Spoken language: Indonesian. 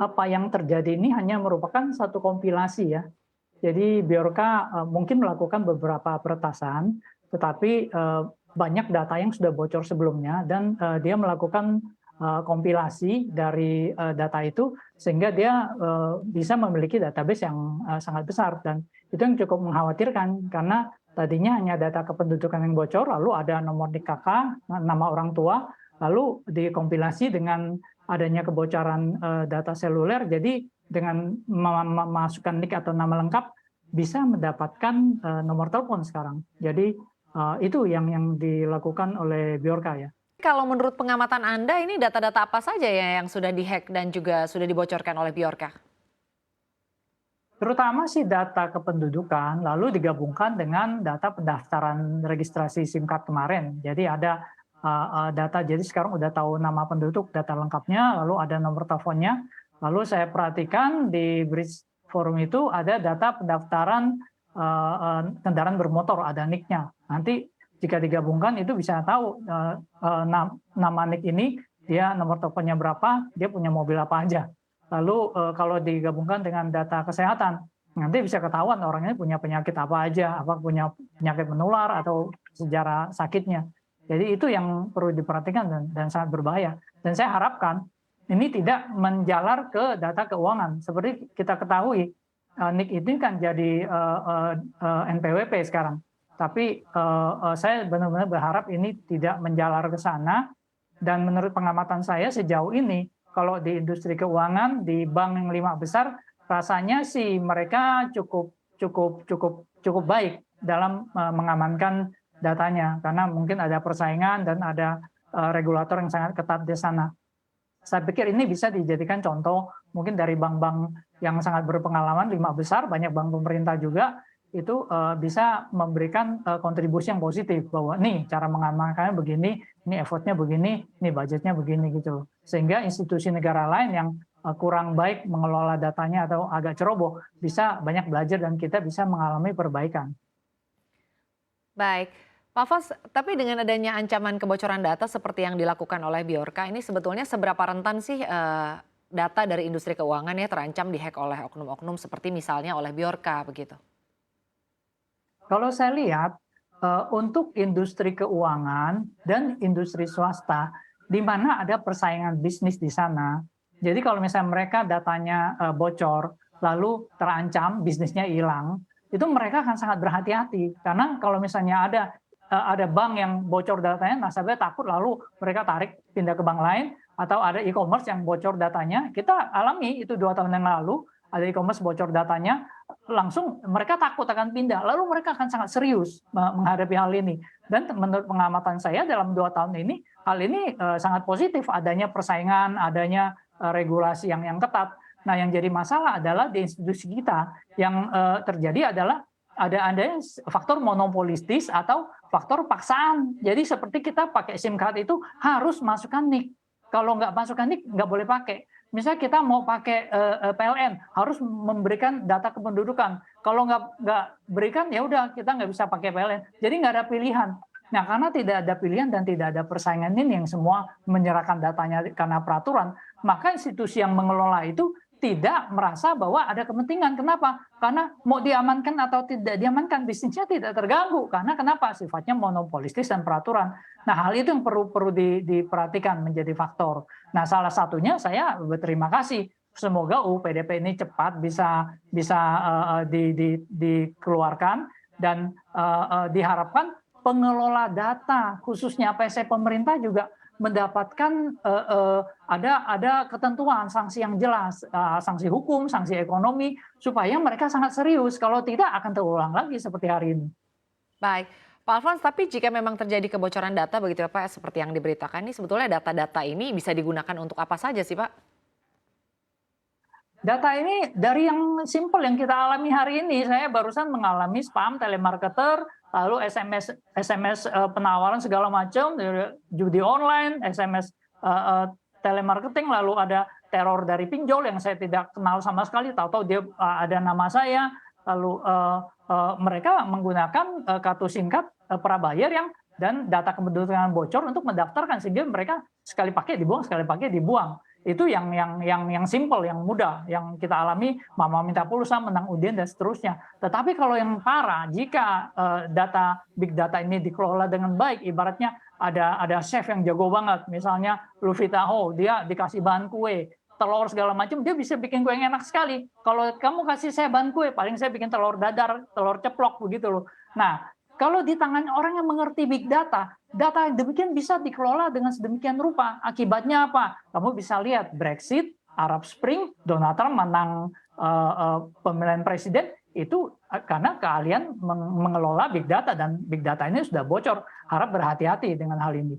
apa yang terjadi ini hanya merupakan satu kompilasi ya. Jadi Biorka mungkin melakukan beberapa peretasan, tetapi banyak data yang sudah bocor sebelumnya dan dia melakukan kompilasi dari data itu sehingga dia bisa memiliki database yang sangat besar, dan itu yang cukup mengkhawatirkan karena tadinya hanya data kependudukan yang bocor, lalu ada nomor nik KK, nama orang tua, lalu dikompilasi dengan adanya kebocoran data seluler, jadi dengan memasukkan nik atau nama lengkap bisa mendapatkan nomor telepon sekarang. Jadi itu yang dilakukan oleh Biorka ya. Kalau menurut pengamatan Anda, ini data-data apa saja ya yang sudah dihack dan juga sudah dibocorkan oleh Biorka? Terutama sih data kependudukan, lalu digabungkan dengan data pendaftaran registrasi SIM card kemarin. Jadi ada data, jadi sekarang udah tahu nama penduduk, data lengkapnya, lalu ada nomor teleponnya. Lalu saya perhatikan di Bridge Forum itu ada data pendaftaran kendaraan bermotor, ada NIK-nya. Nanti jika digabungkan itu bisa tahu nama NIK ini, dia nomor teleponnya berapa, dia punya mobil apa aja. Lalu kalau digabungkan dengan data kesehatan, nanti bisa ketahuan orangnya punya penyakit apa aja, apa punya penyakit menular atau sejarah sakitnya. Jadi itu yang perlu diperhatikan dan sangat berbahaya. Dan saya harapkan ini tidak menjalar ke data keuangan. Seperti kita ketahui, NIK ini kan jadi NPWP sekarang. Tapi saya benar-benar berharap ini tidak menjalar ke sana. Dan menurut pengamatan saya sejauh ini, kalau di industri keuangan, di bank yang 5 besar, rasanya sih mereka cukup baik dalam mengamankan datanya, karena mungkin ada persaingan dan ada regulator yang sangat ketat di sana. Saya pikir ini bisa dijadikan contoh mungkin dari bank-bank yang sangat berpengalaman, 5 besar, banyak bank pemerintah juga, itu bisa memberikan kontribusi yang positif bahwa nih cara mengamankannya begini, ini effortnya begini, ini budgetnya begini gitu. Sehingga institusi negara lain yang kurang baik mengelola datanya atau agak ceroboh bisa banyak belajar dan kita bisa mengalami perbaikan. Baik, Pak Fos, tapi dengan adanya ancaman kebocoran data seperti yang dilakukan oleh Biorka, ini sebetulnya seberapa rentan sih data dari industri keuangan ya terancam dihack oleh oknum-oknum seperti misalnya oleh Biorka begitu? Kalau saya lihat, untuk industri keuangan dan industri swasta, di mana ada persaingan bisnis di sana, jadi kalau misalnya mereka datanya bocor, lalu terancam bisnisnya hilang, itu mereka akan sangat berhati-hati. Karena kalau misalnya ada bank yang bocor datanya, nasabah takut lalu mereka tarik pindah ke bank lain, atau ada e-commerce yang bocor datanya, kita alami itu 2 tahun yang lalu, ada e-commerce bocor datanya, langsung mereka takut akan pindah, lalu mereka akan sangat serius menghadapi hal ini. Dan menurut pengamatan saya dalam 2 tahun ini, hal ini sangat positif, adanya persaingan, adanya regulasi yang ketat. Nah, yang jadi masalah adalah di institusi kita yang terjadi adalah ada faktor monopolistis atau faktor paksaan. Jadi seperti kita pakai SIM card itu harus masukkan NIK. Kalau nggak masukkan NIK nggak boleh pakai. Misalnya kita mau pakai PLN harus memberikan data kependudukan. Kalau nggak berikan ya udah kita nggak bisa pakai PLN. Jadi nggak ada pilihan. Nah, karena tidak ada pilihan dan tidak ada persaingan ini yang semua menyerahkan datanya karena peraturan, maka institusi yang mengelola itu tidak merasa bahwa ada kepentingan. Kenapa? Karena mau diamankan atau tidak diamankan, bisnisnya tidak terganggu. Karena kenapa? Sifatnya monopolistis dan peraturan. Nah, hal itu yang perlu diperhatikan menjadi faktor. Nah, salah satunya saya berterima kasih. Semoga UU PDP ini cepat bisa dikeluarkan dan diharapkan pengelola data khususnya PC pemerintah juga mendapatkan ada ketentuan sanksi yang jelas, sanksi hukum, sanksi ekonomi, supaya mereka sangat serius. Kalau tidak akan terulang lagi seperti hari ini. Baik, Pak Alfons, tapi jika memang terjadi kebocoran data begitu ya Pak, seperti yang diberitakan ini sebetulnya data-data ini bisa digunakan untuk apa saja sih Pak? Data ini dari yang simpel yang kita alami hari ini, saya barusan mengalami spam telemarketer, lalu SMS penawaran segala macam, judi online, SMS telemarketing, lalu ada teror dari pinjol yang saya tidak kenal sama sekali, tahu-tahu dia ada nama saya, lalu mereka menggunakan kartu singkat prabayar yang dan data kependudukan bocor untuk mendaftarkan, sehingga mereka sekali pakai dibuang, sekali pakai dibuang. Itu yang simple, yang mudah, yang kita alami, mama minta pulsa, menang undian dan seterusnya. Tetapi kalau yang parah, jika big data ini dikelola dengan baik, ibaratnya ada chef yang jago banget, misalnya Luvita Ho, dia dikasih bahan kue, telur segala macam, dia bisa bikin kue yang enak sekali. Kalau kamu kasih saya bahan kue, paling saya bikin telur dadar, telur ceplok begitu loh. Nah, kalau di tangan orang yang mengerti big data, data yang demikian bisa dikelola dengan sedemikian rupa. Akibatnya apa? Kamu bisa lihat Brexit, Arab Spring, Donald Trump menang pemilihan presiden, itu karena keahlian mengelola big data, dan big data ini sudah bocor. Harap berhati-hati dengan hal ini.